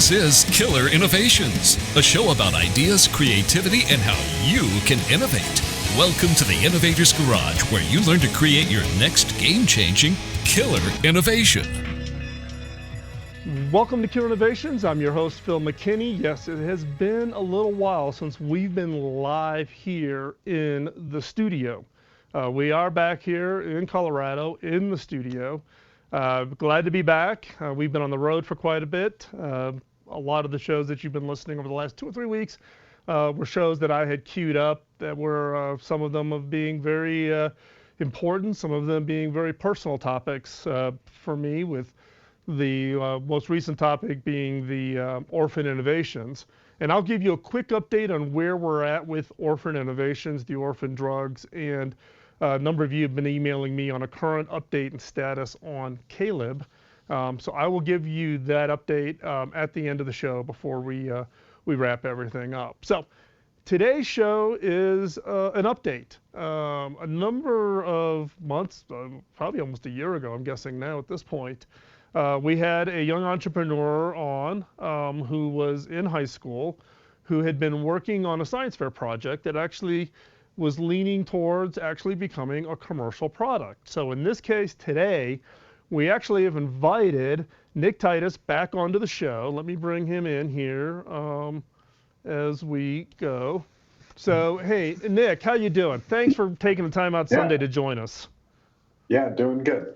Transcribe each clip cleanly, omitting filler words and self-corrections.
This is Killer Innovations, a show about ideas, creativity, and how you can innovate. Welcome to the Innovator's Garage, where you learn to create your next game-changing killer innovation. Welcome to Killer Innovations. I'm your host, Phil McKinney. Yes, it has been a little while since we've been live here in the studio. We are back here in Colorado in the studio. Glad to be back. We've been on the road for quite a bit. A lot of the shows that you've been listening over the last 2 or 3 weeks were shows that I had queued up that were some of them of being very important, some of them being very personal topics for me, with the most recent topic being the orphan innovations. And I'll give you a quick update on where we're at with orphan innovations, the orphan drugs, and a number of you have been emailing me on a current update and status on Caleb. So I will give you that update at the end of the show before we wrap everything up. So today's show is an update. A number of months, probably almost a year ago, I'm guessing now at this point, we had a young entrepreneur on who was in high school, who had been working on a science fair project that actually was leaning towards actually becoming a commercial product. So in this case today, we actually have invited Nick Titus back onto the show. Let me bring him in here as we go. So hey, Nick, how you doing? Thanks for taking the time out Sunday to join us. Yeah, doing good.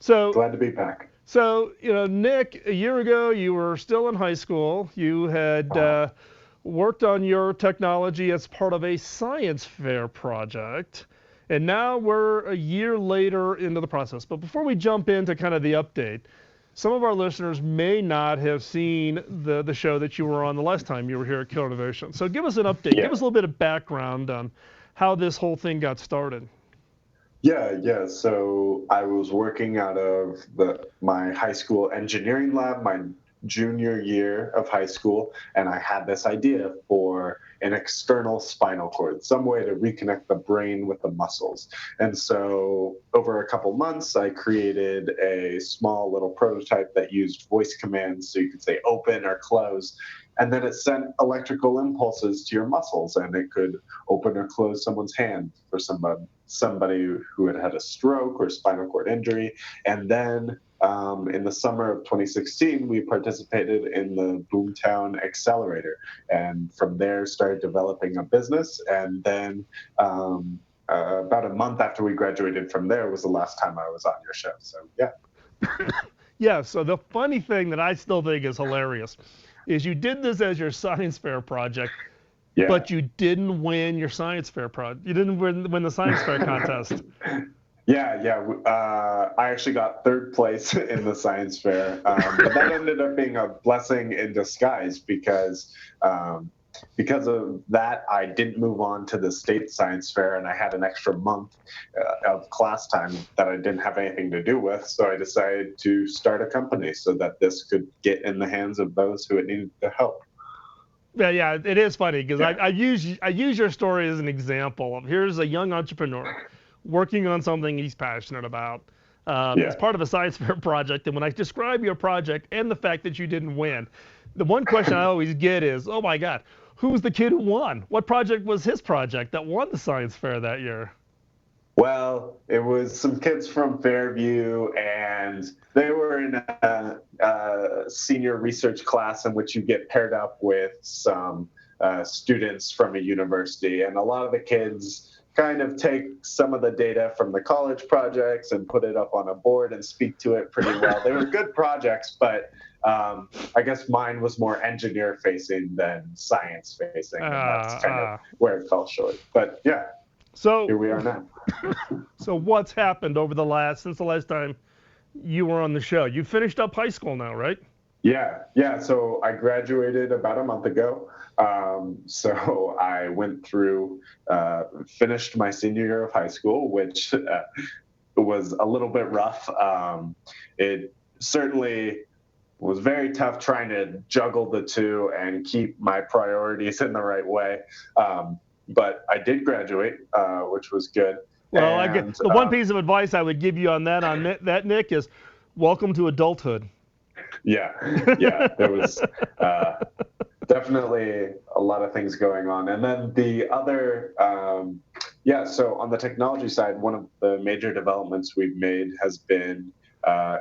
So glad to be back. So, Nick, a year ago, you were still in high school. You had worked on your technology as part of a science fair project. And now we're a year later into the process. But before we jump into kind of the update, some of our listeners may not have seen the show that you were on the last time you were here at Killer Innovation. So give us an update. Yeah. Give us a little bit of background on how this whole thing got started. Yeah. So I was working out of my high school engineering lab, my junior year of high school, and I had this idea for an external spinal cord, some way to reconnect the brain with the muscles. And so over a couple months, I created a small little prototype that used voice commands, so you could say open or close. And then it sent electrical impulses to your muscles, and it could open or close someone's hand for somebody who had had a stroke or spinal cord injury. And then in the summer of 2016, we participated in the Boomtown Accelerator, and from there started developing a business. And then about a month after we graduated from there was the last time I was on your show. So yeah. Yeah. So the funny thing that I still think is hilarious is you did this as your science fair project, but you didn't win your science fair project. You didn't win the science fair contest. Yeah. I actually got third place in the science fair. But that ended up being a blessing in disguise because of that, I didn't move on to the state science fair, and I had an extra month of class time that I didn't have anything to do with. So I decided to start a company so that this could get in the hands of those who it needed the help. Yeah, it is funny because I use your story as an example of here's a young entrepreneur working on something he's passionate about as part of a science fair project. And when I describe your project and the fact that you didn't win, the one question I always get is, oh my God, who was the kid who won? What project was his project that won the science fair that year? Well, it was some kids from Fairview, and they were in a senior research class in which you get paired up with some students from a university. And a lot of the kids kind of take some of the data from the college projects and put it up on a board and speak to it pretty well. They were good projects, but I guess mine was more engineer facing than science facing. And that's kind of where it fell short. But yeah, so here we are now. So what's happened since the last time you were on the show? You finished up high school now, right? Yeah. So I graduated about a month ago. So I went through, finished my senior year of high school, which was a little bit rough. It certainly was very tough trying to juggle the two and keep my priorities in the right way. But I did graduate, which was good. Well, and, the one piece of advice I would give you on that, Nick, is welcome to adulthood. Yeah, yeah, there was definitely a lot of things going on. And then the other, so on the technology side, one of the major developments we've made has been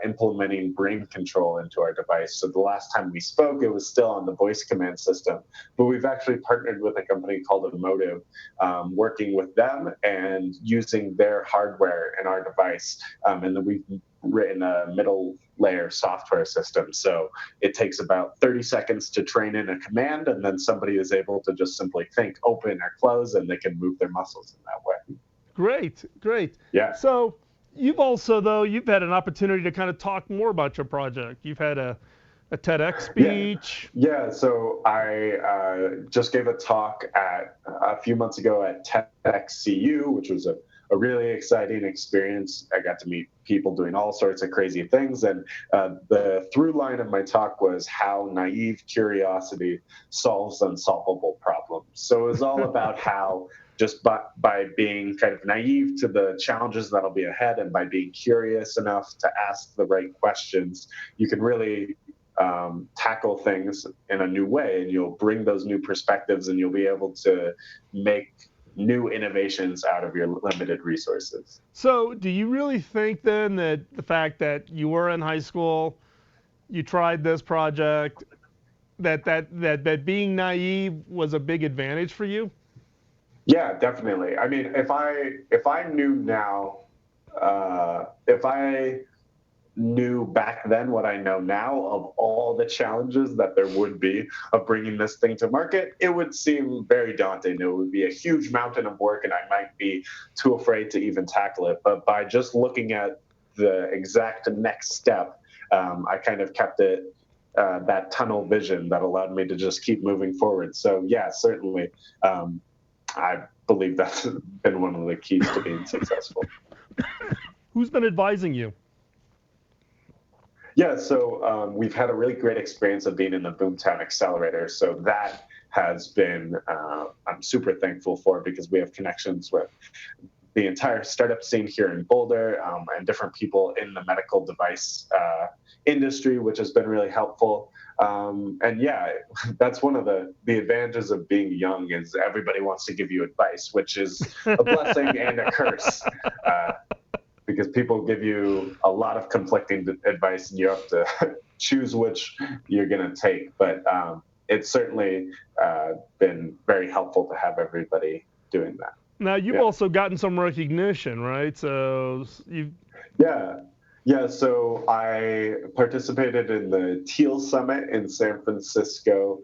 implementing brain control into our device. So the last time we spoke, it was still on the voice command system, but we've actually partnered with a company called Emotive, working with them and using their hardware in our device. And then we've written a middle layer software system. So it takes about 30 seconds to train in a command, and then somebody is able to just simply think open or close, and they can move their muscles in that way. Great, great. Yeah. So you've had an opportunity to kind of talk more about your project. You've had a TEDx speech. Yeah, so I just gave a talk a few months ago at TechCrunch CU, which was a really exciting experience. I got to meet people doing all sorts of crazy things. And the through line of my talk was how naive curiosity solves unsolvable problems. So it was all about how just by being kind of naive to the challenges that'll be ahead, and by being curious enough to ask the right questions, you can really tackle things in a new way, and you'll bring those new perspectives, and you'll be able to make new innovations out of your limited resources. So do you really think then that the fact that you were in high school, you tried this project, that being naive was a big advantage for you? Yeah, definitely. I mean, if I knew now, if I knew back then what I know now of all the challenges that there would be of bringing this thing to market, it would seem very daunting. It would be a huge mountain of work, and I might be too afraid to even tackle it. But by just looking at the exact next step, I kind of kept it that tunnel vision that allowed me to just keep moving forward. So yeah, certainly, I believe that's been one of the keys to being successful. Who's been advising you? Yeah, so we've had a really great experience of being in the Boomtown Accelerator. So that has been, I'm super thankful for, because we have connections with the entire startup scene here in Boulder, and different people in the medical device industry, which has been really helpful. And yeah, that's one of the advantages of being young, is everybody wants to give you advice, which is a blessing and a curse. Because people give you a lot of conflicting advice, and you have to choose which you're going to take. But it's certainly been very helpful to have everybody doing that. Now, you've also gotten some recognition, right? So you've... Yeah, so I participated in the Teal Summit in San Francisco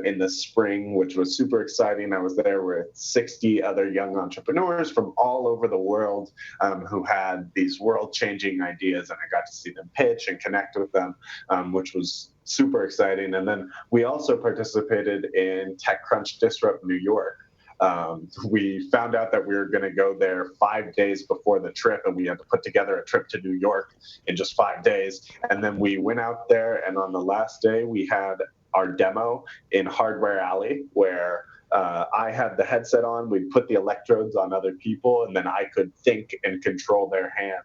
in the spring, which was super exciting. I was there with 60 other young entrepreneurs from all over the world who had these world-changing ideas, and I got to see them pitch and connect with them, which was super exciting. And then we also participated in TechCrunch Disrupt New York. We found out that we were going to go there 5 days before the trip, and we had to put together a trip to New York in just 5 days. And then we went out there, and on the last day, we had our demo in Hardware Alley, where I had the headset on, we'd put the electrodes on other people, and then I could think and control their hand.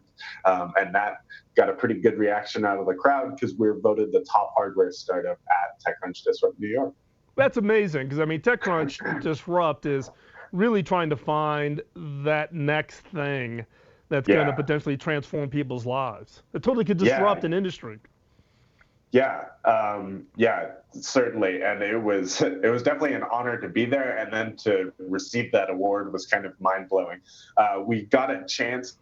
And that got a pretty good reaction out of the crowd, because we were voted the top hardware startup at TechCrunch Disrupt New York. That's amazing, because I mean, TechCrunch Disrupt is really trying to find that next thing that's going to potentially transform people's lives. It totally could disrupt an industry. Yeah, certainly, and it was definitely an honor to be there, and then to receive that award was kind of mind blowing. We got a chance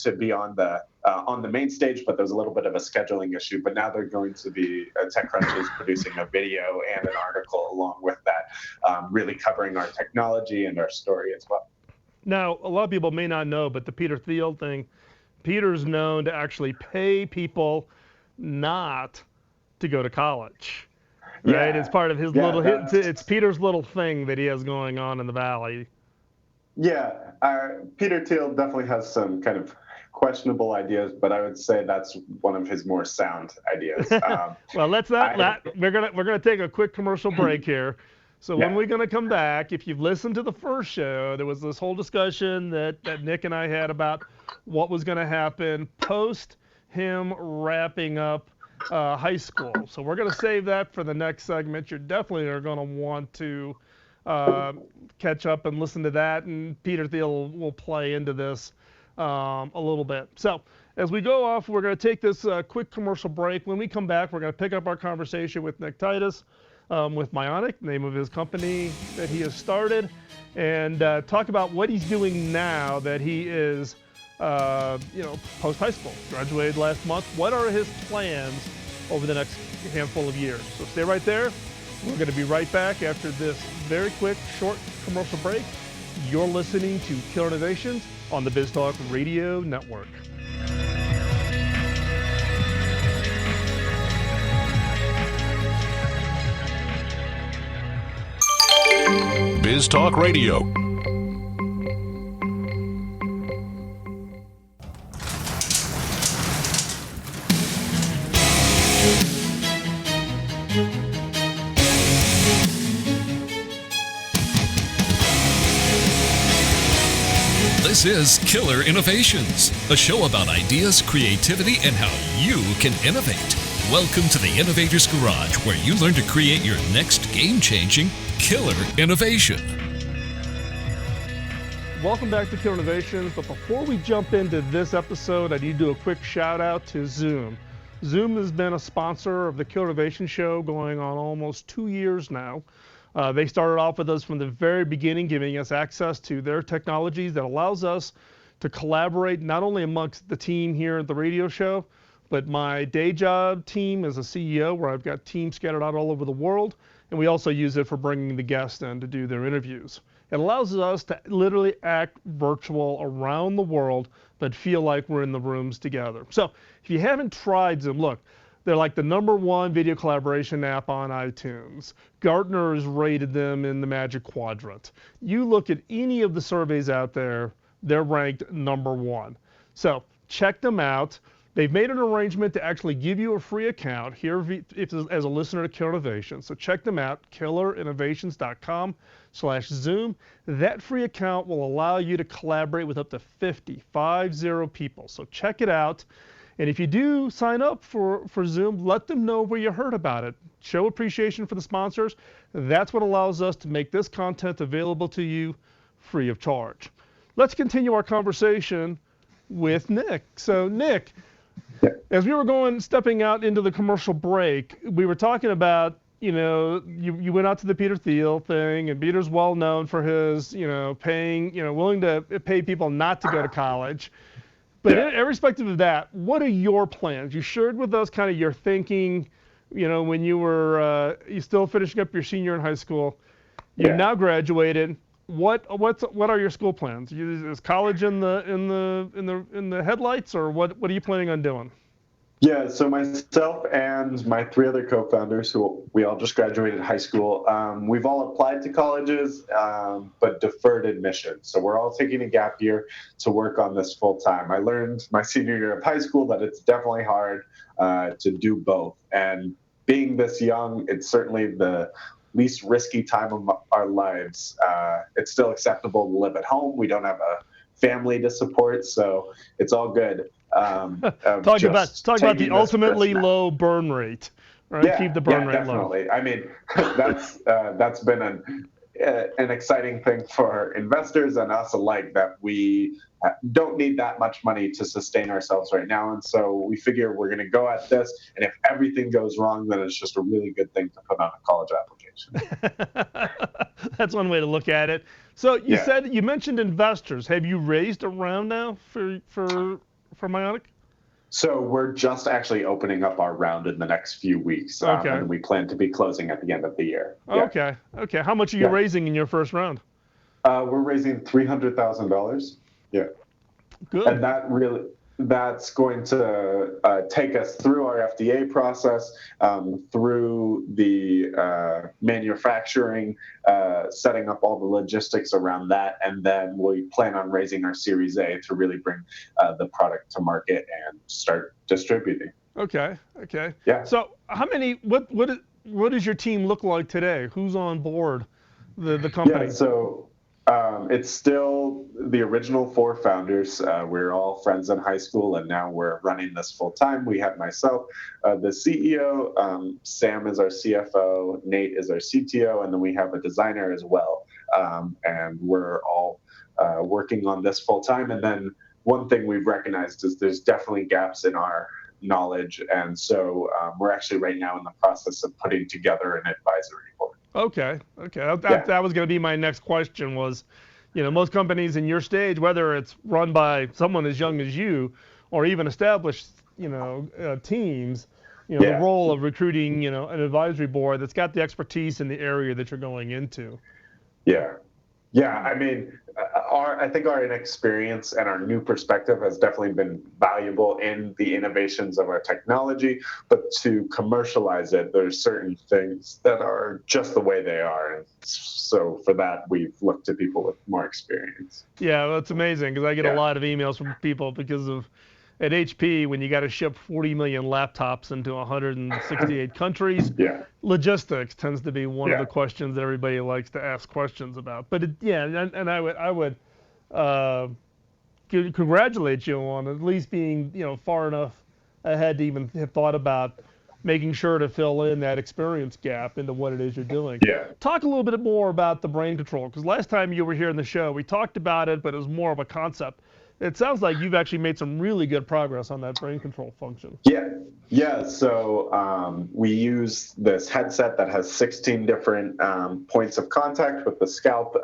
to be on the main stage, but there's a little bit of a scheduling issue. But now they're going to be TechCrunch is producing a video and an article along with that, really covering our technology and our story as well. Now, a lot of people may not know, but the Peter Thiel thing, Peter's known to actually pay people not to go to college. Right? It's part of his it's Peter's little thing that he has going on in the Valley. Yeah, Peter Thiel definitely has some kind of questionable ideas, but I would say that's one of his more sound ideas. Well, we're gonna take a quick commercial break here. So when we're gonna come back, if you've listened to the first show, there was this whole discussion that Nick and I had about what was gonna happen post him wrapping up high school. So we're going to save that for the next segment. You definitely are going to want to catch up and listen to that, and Peter Thiel will play into this a little bit. So as we go off, we're going to take this quick commercial break. When we come back, we're going to pick up our conversation with Nick Titus with Myonic, name of his company that he has started, and talk about what he's doing now that he is post high school, graduated last month. What are his plans over the next handful of years? So stay right there. We're going to be right back after this very quick, short commercial break. You're listening to Killer Innovations on the BizTalk Radio Network. BizTalk Radio. This is Killer Innovations, a show about ideas, creativity, and how you can innovate. Welcome to the Innovator's Garage, where you learn to create your next game-changing killer innovation. Welcome back to Killer Innovations, but before we jump into this episode, I need to do a quick shout out to Zoom. Zoom has been a sponsor of the Killer Innovation Show going on almost 2 years now. They started off with us from the very beginning, giving us access to their technologies that allows us to collaborate not only amongst the team here at the radio show, but my day job team as a CEO, where I've got teams scattered out all over the world, and we also use it for bringing the guests in to do their interviews. It allows us to literally act virtual around the world, but feel like we're in the rooms together. So if you haven't tried Zoom, look, they're like the #1 video collaboration app on iTunes. Gartner has rated them in the Magic Quadrant. You look at any of the surveys out there, they're ranked #1. So check them out. They've made an arrangement to actually give you a free account here as a listener to Killer Innovations. So check them out, killerinnovations.com/Zoom. That free account will allow you to collaborate with up to 50 people. So check it out. And if you do sign up for Zoom, let them know where you heard about it. Show appreciation for the sponsors. That's what allows us to make this content available to you free of charge. Let's continue our conversation with Nick. So Nick, as we were stepping out into the commercial break, we were talking about, you went out to the Peter Thiel thing, and Peter's well known for his, paying, willing to pay people not to go to college. But irrespective of that, what are your plans? You shared with us kind of your thinking, when you were you still finishing up your senior in high school. You've now graduated. What are your school plans? Is college in the headlights, or what are you planning on doing? Yeah, so myself and my 3 other co-founders, who we all just graduated high school, we've all applied to colleges, but deferred admission. So we're all taking a gap year to work on this full time. I learned my senior year of high school that it's definitely hard to do both. And being this young, it's certainly the least risky time of our lives. It's still acceptable to live at home. We don't have a family to support, so it's all good. Talk about the ultimately low burn rate, right? Yeah, keep the burn rate definitely. low. I mean, that's been an exciting thing for investors and us alike, that we don't need that much money to sustain ourselves right now. And so we figure we're going to go at this, and if everything goes wrong, then it's just a really good thing to put on a college application. That's one way to look at it. So you mentioned investors. Have you raised a round now for Myonic? So we're just actually opening up our round in the next few weeks, and we plan to be closing at the end of the year. Okay. How much are you raising in your first round? We're raising $300,000. Yeah. Good. And that's going to take us through our FDA process, through the manufacturing, setting up all the logistics around that, and then we plan on raising our Series A to really bring the product to market and start distributing. Okay. Yeah. So what does your team look like today? Who's on board the company? Yeah, so It's still the original four founders. We're all friends in high school, and now we're running this full time. We have myself, the CEO, Sam is our CFO, Nate is our CTO, and then we have a designer as well. And we're all working on this full time. And then one thing we've recognized is there's definitely gaps in our knowledge, and so we're actually right now in the process of putting together an advisory board. Okay. That was going to be my next question was, most companies in your stage, whether it's run by someone as young as you or even established, teams, the role of recruiting, an advisory board that's got the expertise in the area that you're going into. Yeah. I mean, I think our inexperience and our new perspective has definitely been valuable in the innovations of our technology, but to commercialize it, there's certain things that are just the way they are. And so for that, we've looked to people with more experience. Yeah, that's amazing because I get a lot of emails from people because of at HP, when you got to ship 40 million laptops into 168 countries, logistics tends to be one of the questions that everybody likes to ask questions about. But I would congratulate you on at least being far enough ahead to even have thought about making sure to fill in that experience gap into what it is you're doing. Talk a little bit more about the brain control, because last time you were here in the show, we talked about it, but it was more of a concept. It sounds like you've actually made some really good progress on that brain control function. Yeah. So we use this headset that has 16 different points of contact with the scalp.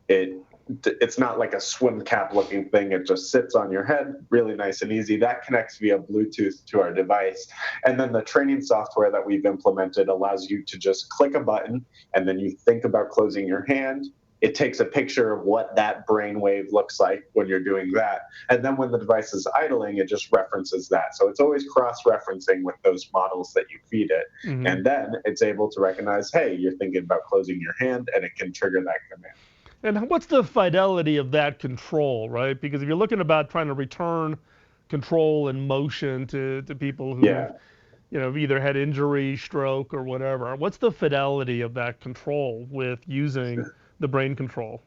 It's not like a swim cap looking thing. It just sits on your head, really nice and easy. That connects via Bluetooth to our device. And then the training software that we've implemented allows you to just click a button, and then you think about closing your hand. It takes a picture of what that brainwave looks like when you're doing that. And then when the device is idling, it just references that. So it's always cross-referencing with those models that you feed it. Mm-hmm. And then it's able to recognize, hey, you're thinking about closing your hand, and it can trigger that command. And what's the fidelity of that control, right? Because if you're looking about trying to return control and motion to people who have either had injury, stroke, or whatever, what's the fidelity of that control with using the brain control?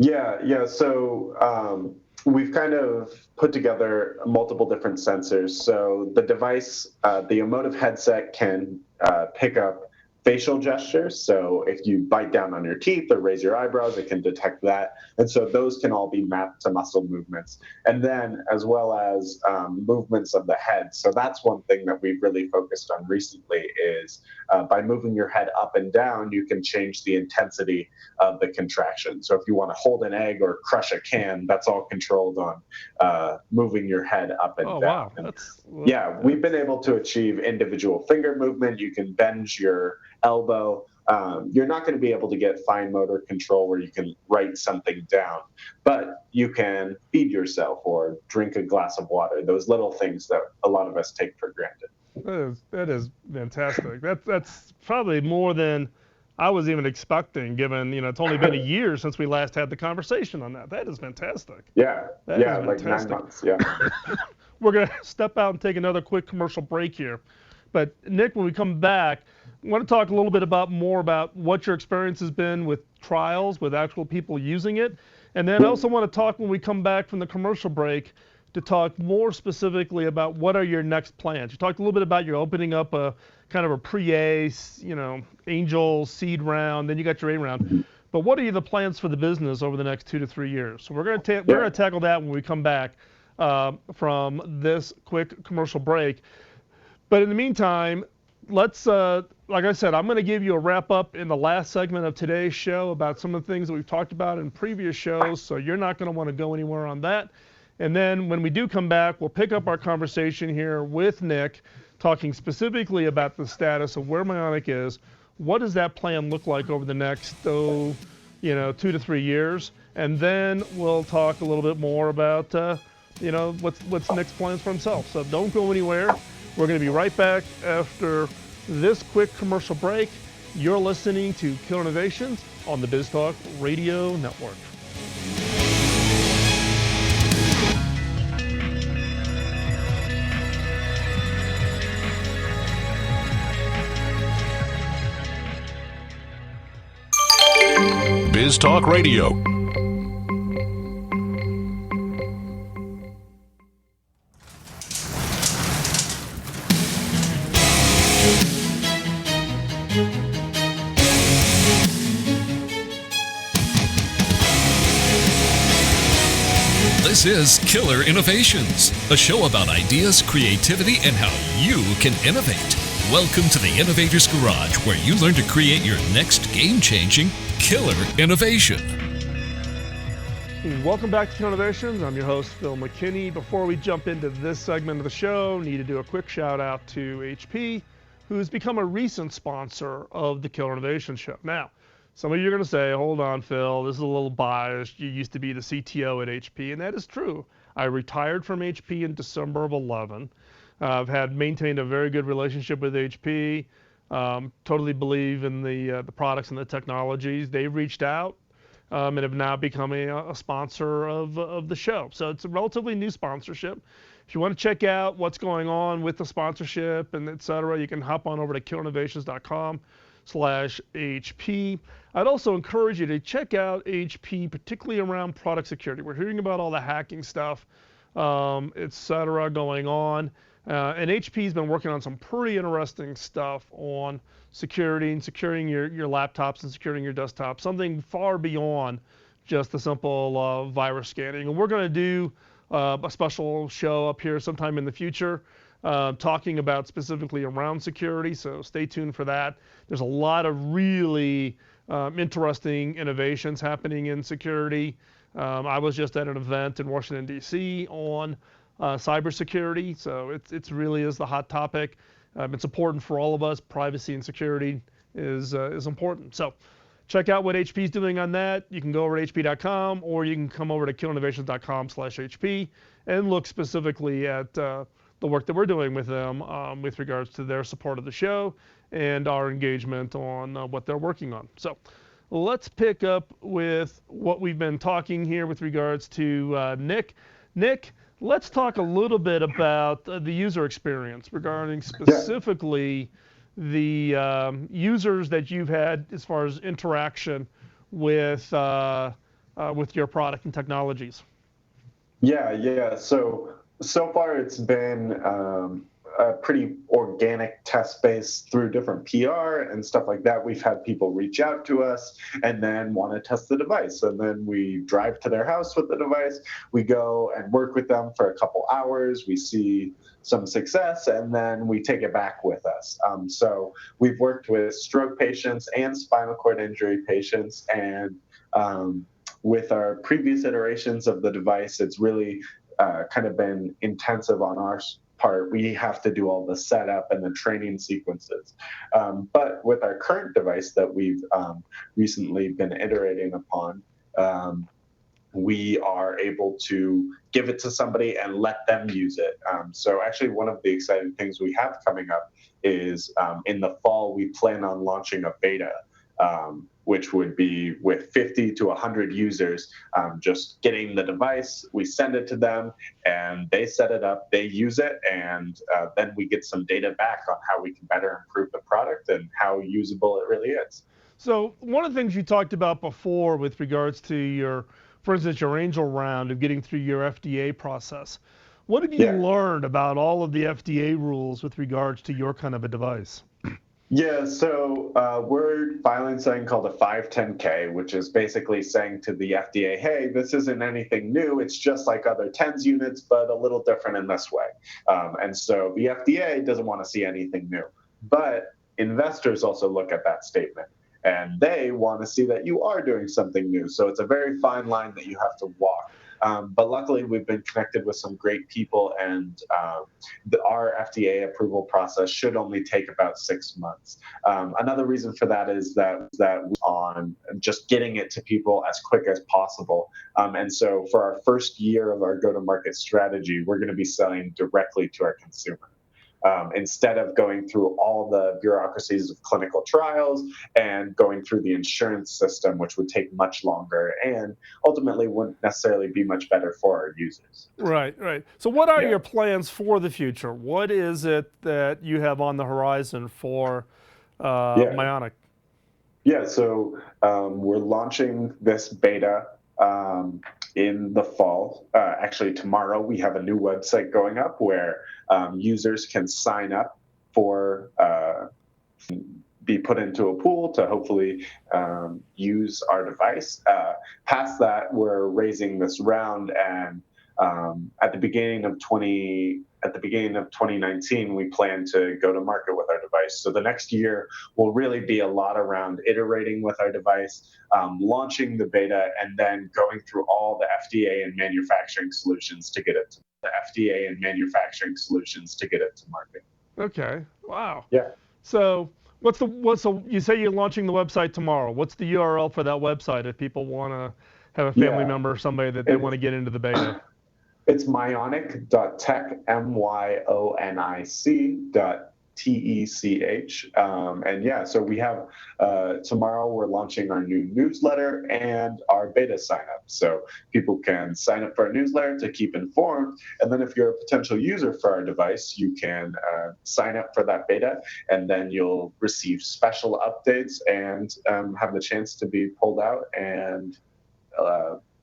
So we've kind of put together multiple different sensors. So the device, the emotive headset can pick up facial gestures. So if you bite down on your teeth or raise your eyebrows, it can detect that. And so those can all be mapped to muscle movements. And then as well as movements of the head. So that's one thing that we've really focused on recently is by moving your head up and down, you can change the intensity of the contraction. So if you want to hold an egg or crush a can, that's all controlled on moving your head up and down. Wow. We've been able to achieve individual finger movement. You can bend your elbow. You're not going to be able to get fine motor control where you can write something down, but you can feed yourself or drink a glass of water, those little things that a lot of us take for granted. That is fantastic. That's probably more than I was even expecting, given it's only been a year since we last had the conversation on that. That is fantastic. Like 9 months. We're going to step out and take another quick commercial break here. But Nick, when we come back, I want to talk a little bit more about what your experience has been with trials, with actual people using it. And then I also want to talk when we come back from the commercial break to talk more specifically about what are your next plans. You talked a little bit about you're opening up a kind of a pre-A, angel seed round, then you got your A round. But what are the plans for the business over the next 2 to 3 years? So we're going to tackle that when we come back from this quick commercial break. But in the meantime, let's, like I said, I'm going to give you a wrap up in the last segment of today's show about some of the things that we've talked about in previous shows, so you're not going to want to go anywhere on that. And then when we do come back, we'll pick up our conversation here with Nick, talking specifically about the status of where Myonic is. What does that plan look like over the next, 2 to 3 years? And then we'll talk a little bit more about, what's Nick's plans for himself. So don't go anywhere. We're going to be right back after this quick commercial break. You're listening to Killer Innovations on the BizTalk Radio Network. Biz Talk Radio. This is Killer Innovations, a show about ideas, creativity, and how you can innovate. Welcome to the Innovator's Garage, where you learn to create your next game-changing killer innovation. Welcome back to Killer Innovations. I'm your host, Phil McKinney. Before we jump into this segment of the show, need to do a quick shout out to HP, who's become a recent sponsor of the Killer Innovation Show. Now, some of you are going to say, hold on, Phil, this is a little biased. You used to be the CTO at HP, and that is true. I retired from HP in December of 11. I've maintained a very good relationship with HP. Totally believe in the products and the technologies. They've reached out and have now become a sponsor of the show. So it's a relatively new sponsorship. If you want to check out what's going on with the sponsorship and et cetera, you can hop on over to killerinnovations.com/HP. I'd also encourage you to check out HP, particularly around product security. We're hearing about all the hacking stuff, et cetera, going on. And HP's been working on some pretty interesting stuff on security and securing your laptops and securing your desktop, something far beyond just the simple virus scanning. And we're going to do a special show up here sometime in the future talking about specifically around security, so stay tuned for that. There's a lot of really interesting innovations happening in security. I was just at an event in Washington, D.C. on cybersecurity, so it really is the hot topic. It's important for all of us. Privacy and security is important. So check out what HP is doing on that. You can go over to hp.com, or you can come over to killerinnovations.com/HP and look specifically at the work that we're doing with them with regards to their support of the show and our engagement on what they're working on. So let's pick up with what we've been talking here with regards to Nick. Nick, let's talk a little bit about the user experience regarding specifically the users that you've had as far as interaction with your product and technologies. Yeah. So far it's been a pretty organic test base through different PR and stuff like that. We've had people reach out to us and then want to test the device. And then we drive to their house with the device. We go and work with them for a couple hours. We see some success, and then we take it back with us. So we've worked with stroke patients and spinal cord injury patients, and with our previous iterations of the device, it's really kind of been intensive on our part. We have to do all the setup and the training sequences. But with our current device that we've recently been iterating upon, we are able to give it to somebody and let them use it. So actually one of the exciting things we have coming up is in the fall, we plan on launching a beta, which would be with 50 to 100 users, just getting the device, we send it to them, and they set it up, they use it, and then we get some data back on how we can better improve the product and how usable it really is. So one of the things you talked about before with regards to for instance, your angel round of getting through your FDA process, what have you learned about all of the FDA rules with regards to your kind of a device? Yeah, so we're filing something called a 510K, which is basically saying to the FDA, hey, this isn't anything new. It's just like other TENS units, but a little different in this way. And so the FDA doesn't want to see anything new. But investors also look at that statement, and they want to see that you are doing something new. So it's a very fine line that you have to walk. But luckily, we've been connected with some great people, and our FDA approval process should only take about 6 months. Another reason for that is that on just getting it to people as quick as possible. And so for our first year of our go-to-market strategy, we're going to be selling directly to our consumer. Instead of going through all the bureaucracies of clinical trials and going through the insurance system, which would take much longer and ultimately wouldn't necessarily be much better for our users. Right. So what are your plans for the future? What is it that you have on the horizon for Myonic? Yeah, so we're launching this beta in the fall. Actually, tomorrow we have a new website going up where users can sign up for be put into a pool to hopefully use our device. Past that, we're raising this round, and at the beginning of 2019, we plan to go to market with our device. So the next year will really be a lot around iterating with our device, launching the beta, and then going through all the FDA and manufacturing solutions to get it to market. Okay. Wow. Yeah. So you say you're launching the website tomorrow. What's the URL for that website if people want to have a family Yeah. member or somebody that they want to get into the beta? It's myonic.tech, myonic.tech. And yeah, so we have tomorrow we're launching our new newsletter and our beta sign up. So people can sign up for our newsletter to keep informed. And then if you're a potential user for our device, you can sign up for that beta, and then you'll receive special updates and have the chance to be pulled out and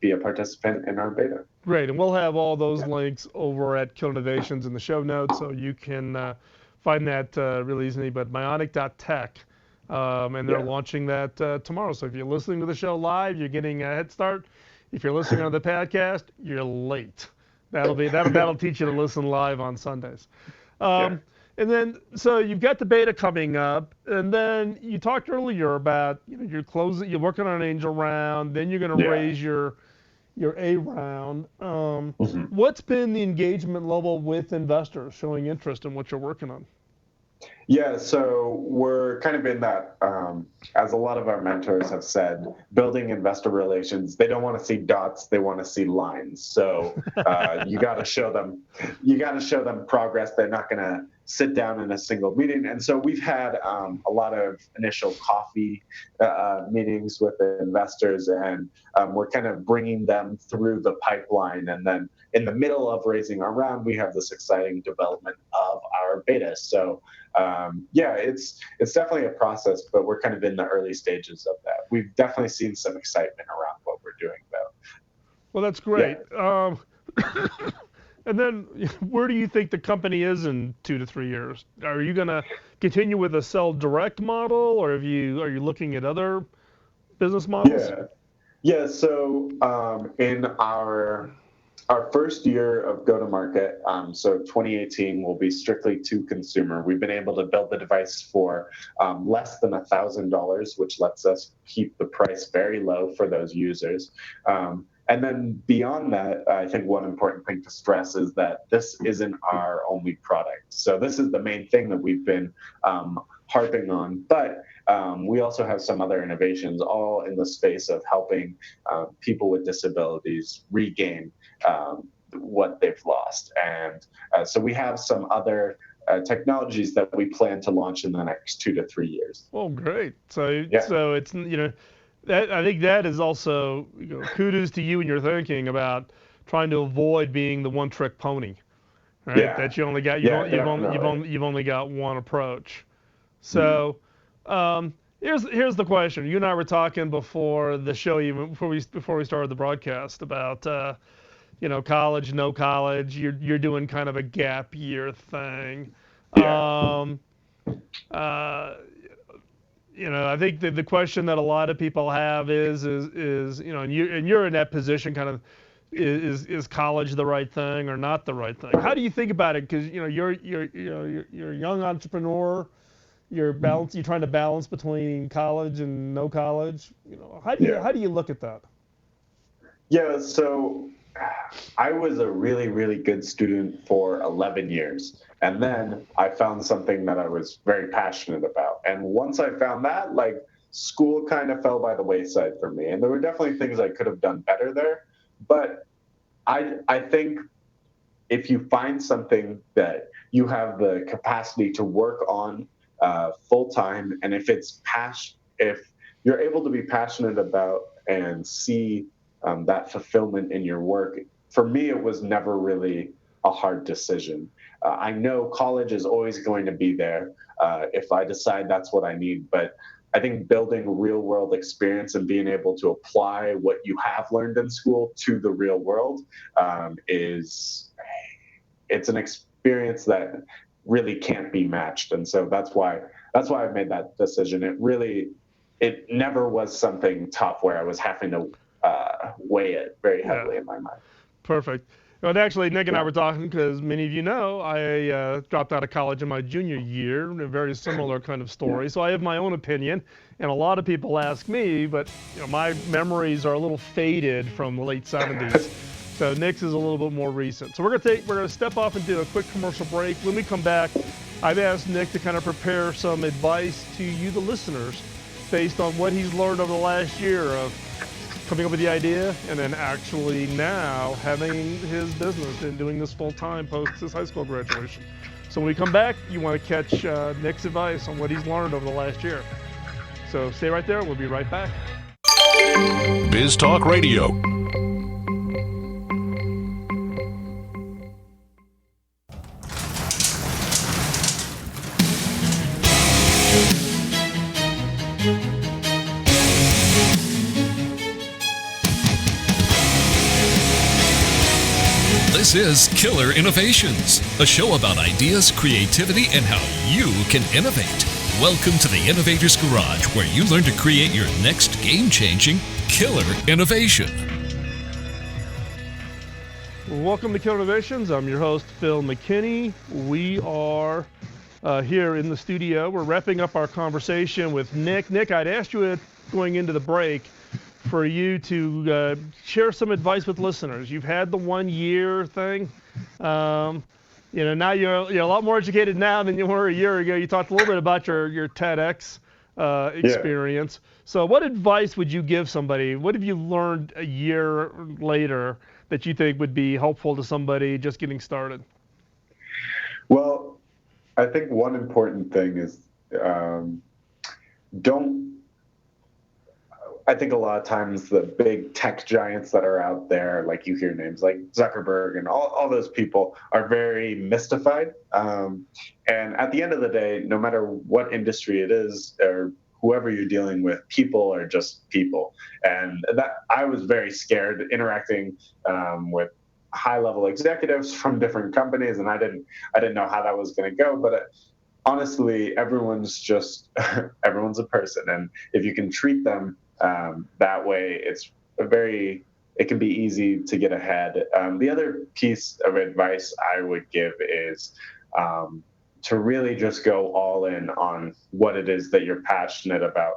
be a participant in our beta. Great, and we'll have all those links over at Kill Innovations in the show notes, so you can find that really easily. But myonic.tech, and they're launching that tomorrow. So if you're listening to the show live, you're getting a head start. If you're listening on the podcast, you're late. That'll teach you to listen live on Sundays. And then, so you've got the beta coming up, and then you talked earlier about you're working on an angel round, then you're going to raise your A round. What's been the engagement level with investors showing interest in what you're working on? Yeah, so we're kind of in that, as a lot of our mentors have said, building investor relations, they don't want to see dots, they want to see lines. So you got to show them progress. They're not going to sit down in a single meeting. And so we've had a lot of initial coffee meetings with the investors, and we're kind of bringing them through the pipeline. And then in the middle of raising our round, we have this exciting development of our beta. So it's definitely a process, but we're kind of in the early stages of that. We've definitely seen some excitement around what we're doing, though. Well, that's great. Yeah. And then, where do you think the company is in 2 to 3 years? Are you going to continue with a sell direct model, or are you looking at other business models? Yeah. So in our first year of go-to-market, so 2018 will be strictly to consumer. We've been able to build the device for less than $1,000, which lets us keep the price very low for those users. And then beyond that, I think one important thing to stress is that this isn't our only product. So this is the main thing that we've been harping on. But we also have some other innovations, all in the space of helping people with disabilities regain what they've lost. And so we have some other technologies that we plan to launch in the next 2 to 3 years. Oh, great. So it's, that, I think that is also kudos to you and your thinking about trying to avoid being the one-trick pony, right? Yeah. That you only got you've only got one approach. So here's the question. You and I were talking before the show, even before we started the broadcast, about college, no college. You're doing kind of a gap year thing. Yeah. I think the question that a lot of people have is and you're in that position, kind of, is college the right thing or not the right thing? How do you think about it? Because you're a young entrepreneur. You're trying to balance between college and no college. How do you look at that? Yeah, so I was a really, really good student for 11 years. And then I found something that I was very passionate about. And once I found that, school kind of fell by the wayside for me. And there were definitely things I could have done better there. But I think if you find something that you have the capacity to work on full time, and if you're able to be passionate about and see that fulfillment in your work, for me, it was never really a hard decision. I know college is always going to be there if I decide that's what I need, but I think building real world experience and being able to apply what you have learned in school to the real world it's an experience that really can't be matched. And so that's why I made that decision. It never was something tough where I was having to weigh it very heavily in my mind. Perfect. Well, actually, Nick and I were talking because many of you know I dropped out of college in my junior year, a very similar kind of story. So I have my own opinion, and a lot of people ask me, but my memories are a little faded from the late 70s. So Nick's is a little bit more recent. So we're gonna step off and do a quick commercial break. When we come back, I've asked Nick to kind of prepare some advice to you, the listeners, based on what he's learned over the last year of coming up with the idea and then actually now having his business and doing this full time post his high school graduation. So when we come back, you want to catch Nick's advice on what he's learned over the last year. So stay right there. We'll be right back. Biz Talk Radio. This is Killer Innovations, a show about ideas, creativity, and how you can innovate. Welcome to the Innovator's Garage, where you learn to create your next game-changing killer innovation. Welcome to Killer Innovations. I'm your host, Phil McKinney. We are here in the studio. We're wrapping up our conversation with Nick. Nick, I'd asked you going into the break for you to share some advice with listeners. You've had the 1 year thing. Now you're a lot more educated now than you were a year ago. You talked a little bit about your TEDx experience. So what advice would you give somebody? What have you learned a year later that you think would be helpful to somebody just getting started? Well, I think one important thing is I think a lot of times the big tech giants that are out there, like you hear names like Zuckerberg and all those people, are very mystified. And at the end of the day, no matter what industry it is or whoever you're dealing with, people are just people. And that I was very scared interacting with high-level executives from different companies, and I didn't know how that was going to go. But honestly, everyone's a person, and if you can treat them that way, it can be easy to get ahead. The other piece of advice I would give is to really just go all in on what it is that you're passionate about.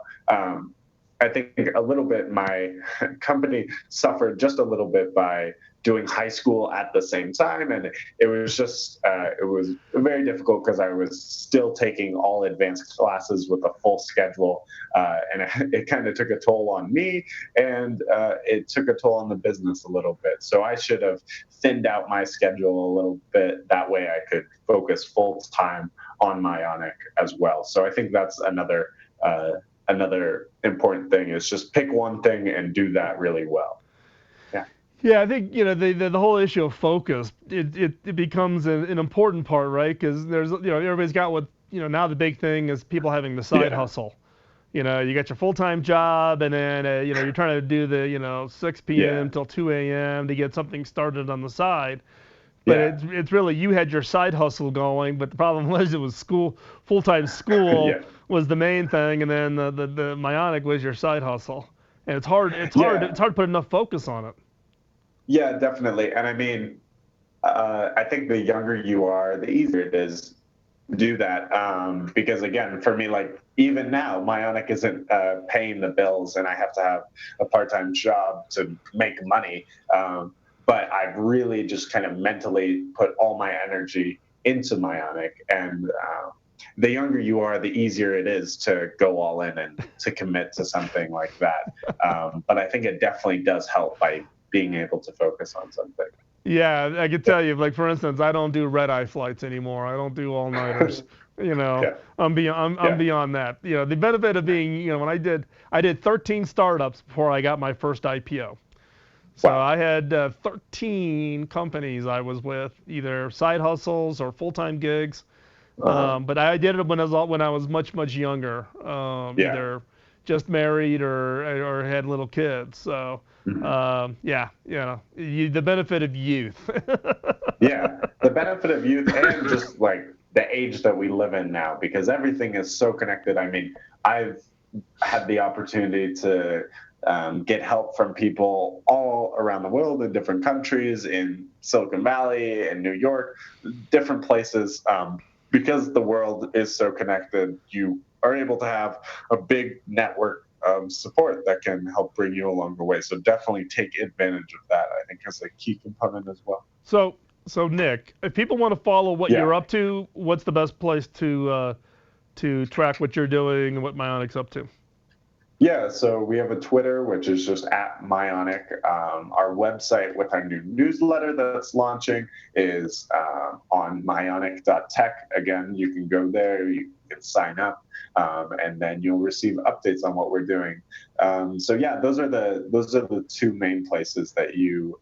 I think a little bit my company suffered just a little bit by doing high school at the same time, and it was very difficult because I was still taking all advanced classes with a full schedule, and it kind of took a toll on me, and it took a toll on the business a little bit. So I should have thinned out my schedule a little bit. That way I could focus full time on Myonic as well. So I think that's another important thing, is just pick one thing and do that really well. Yeah, I think the whole issue of focus it becomes an important part, right? Because there's everybody's got what now the big thing is people having the side hustle. You got your full-time job, and then you're trying to do the 6 p.m. till 2 a.m. to get something started on the side. But it's really, you had your side hustle going, but the problem was it was full-time school was the main thing, and then the Myonic was your side hustle, and it's hard to put enough focus on it. Yeah, definitely. And I mean, I think the younger you are, the easier it is to do that. Because again, for me, like even now, Myonic isn't paying the bills, and I have to have a part-time job to make money. But I've really just kind of mentally put all my energy into Myonic. And the younger you are, the easier it is to go all in and to commit to something like that. But I think it definitely does help by being able to focus on something. Yeah, I can tell you, like for instance, I don't do red-eye flights anymore. I don't do all-nighters. I'm beyond that. The benefit of being, when I did 13 startups before I got my first IPO. So I had 13 companies I was with, either side hustles or full-time gigs. But I did it when I was much younger, Yeah. either just married or had little kids. So yeah, the benefit of youth. Yeah, the benefit of youth and just like the age that we live in now, because everything is so connected. I mean, I've had the opportunity to get help from people all around the world in different countries, in Silicon Valley, in New York, different places. Because the world is so connected, you are able to have a big network of support that can help bring you along the way. So definitely take advantage of that, I think, as a key component as well. So Nick, if people want to follow what Yeah. you're up to, what's the best place to track what you're doing and what Myonic's up to? Yeah, so we have a Twitter, which is just at Myonic. Our website with our new newsletter that's launching is on myonic.tech. Again, you can go there, you can sign up, and then you'll receive updates on what we're doing. So yeah, those are the two main places that you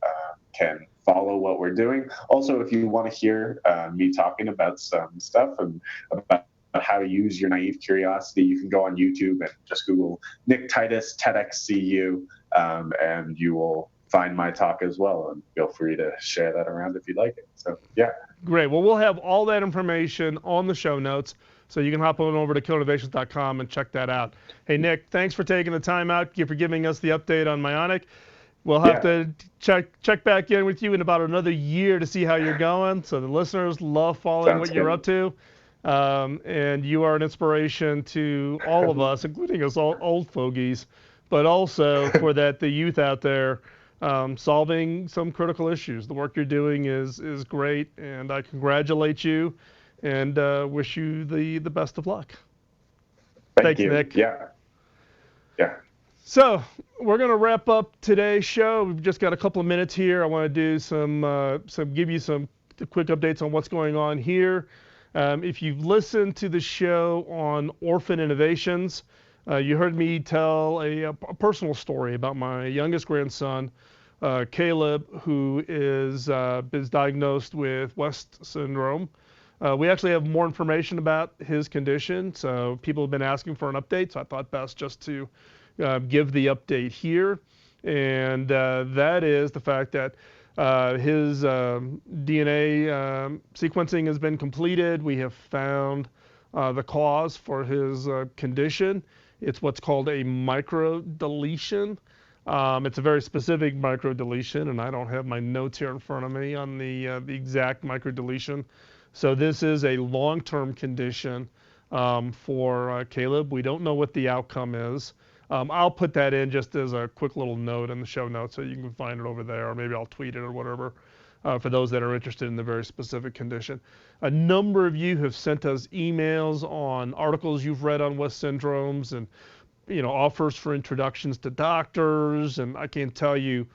can follow what we're doing. Also, if you want to hear me talking about some stuff and about how to use your naive curiosity, you can go on YouTube and just Google Nick Titus TEDxCU, and you will find my talk as well. And feel free to share that around if you'd like it. So yeah. Great. Well, we'll have all that information on the show notes, so you can hop on over to killinnovations.com and check that out. Hey, Nick, thanks for taking the time out, for giving us the update on Myonic. We'll have to check back in with you in about another year to see how you're going. So the listeners love following what you're up to. And you are an inspiration to all of us, including us old fogies, but also for the youth out there solving some critical issues. The work you're doing is great, and I congratulate you and wish you the best of luck. Thanks, you, Nick. Yeah. So we're going to wrap up today's show. We've just got a couple of minutes here. I want to do give you some quick updates on what's going on here. If you've listened to the show on orphan innovations, you heard me tell a personal story about my youngest grandson, Caleb, who is diagnosed with West syndrome. We actually have more information about his condition, so people have been asking for an update, so I thought best just to give the update here. And that is the fact that his DNA sequencing has been completed. We have found the cause for his condition. It's what's called a microdeletion. It's a very specific microdeletion, and I don't have my notes here in front of me on the exact microdeletion. So this is a long-term condition for Caleb. We don't know what the outcome is. I'll put that in just as a quick little note in the show notes so you can find it over there, or maybe I'll tweet it or whatever for those that are interested in the very specific condition. A number of you have sent us emails on articles you've read on West syndromes and offers for introductions to doctors, and I can't tell you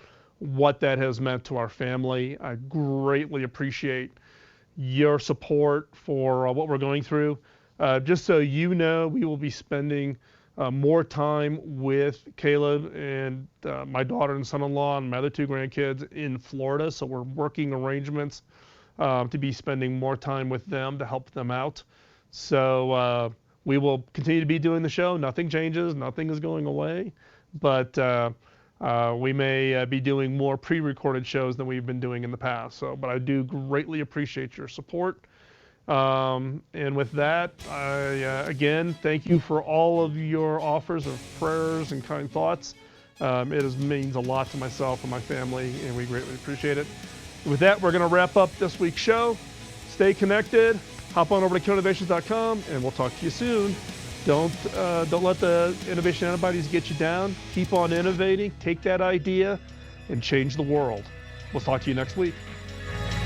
what that has meant to our family. I greatly appreciate your support for what we're going through. Just so you know, we will be spending more time with Caleb and my daughter and son-in-law and my other two grandkids in Florida. So we're working arrangements to be spending more time with them to help them out. So we will continue to be doing the show. Nothing changes. Nothing is going away. But we may be doing more pre-recorded shows than we've been doing in the past. But I do greatly appreciate your support. And with that, I again thank you for all of your offers of prayers and kind thoughts. It means a lot to myself and my family, and we greatly appreciate it. With that, we're going to wrap up this week's show. Stay connected. Hop on over to killinnovations.com, and we'll talk to you soon. Don't let the innovation antibodies get you down. Keep on innovating. Take that idea and change the world. We'll talk to you next week.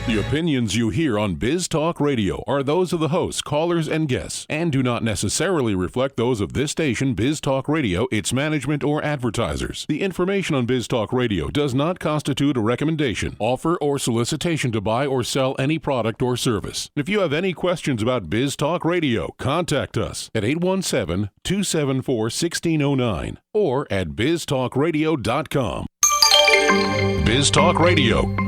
The opinions you hear on Biz Talk Radio are those of the hosts, callers, and guests, and do not necessarily reflect those of this station, Biz Talk Radio, its management, or advertisers. The information on Biz Talk Radio does not constitute a recommendation, offer, or solicitation to buy or sell any product or service. If you have any questions about Biz Talk Radio, contact us at 817-274-1609 or at biztalkradio.com. Biz Talk Radio.